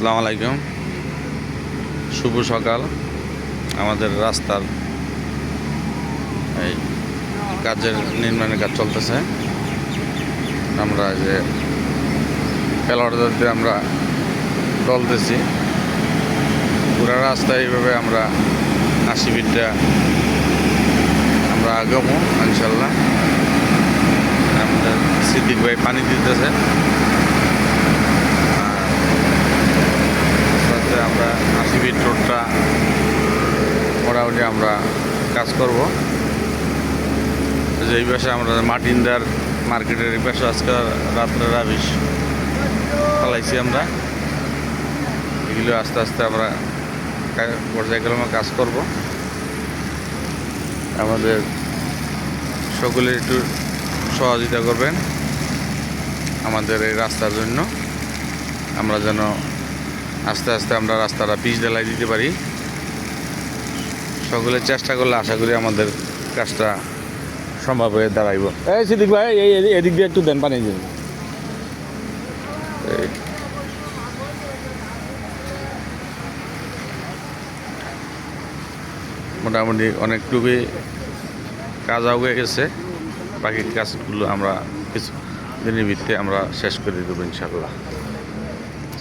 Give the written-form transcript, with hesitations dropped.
আসসালামু আলাইকুম। শুভ সকাল। আমাদের রাস্তার এই কাজের নির্মাণের কাজ চলতেছে। আমরা যে খেলোয়াড়দের আমরা চলতেছি পুরা রাস্তা এইভাবে আমরা ৮০ ফিটটা আমরা আগামো ইনশাল্লাহ। আমাদের সিদ্দিক ভাই পানি দিতেছে। আমরা ৮০ ফিট রোডটা মোটামুটি আমরা কাজ করব। যে এই পাশে আমরা মাটিন্দার মার্কেটের এই পাশে আজকে রাত্রে রাবিশ ফেলাইছি আমরা। এগুলো আস্তে আস্তে আমরা পর্যায়ক্রমে কাজ করব। আমাদের সকলে একটু সহযোগিতা করবেন আমাদের এই রাস্তার জন্য, আমরা যেন আস্তে আস্তে আমরা রাস্তাটা পিচ ঢালাই দিতে পারি। সকলে চেষ্টা করলে আশা করি আমাদের কাজটা সম্ভব হয়ে দাঁড়াইব। এই সিদ্দিক ভাই এদিক দিয়ে একটু দেন পানি দিন। মোটামুটি অনেকটুকুই কাজ হয়ে গেছে। বাকি কাজগুলো আমরা কিছু দিনের ভিত্তিতে আমরা শেষ করে দেবো ইনশাল্লাহ।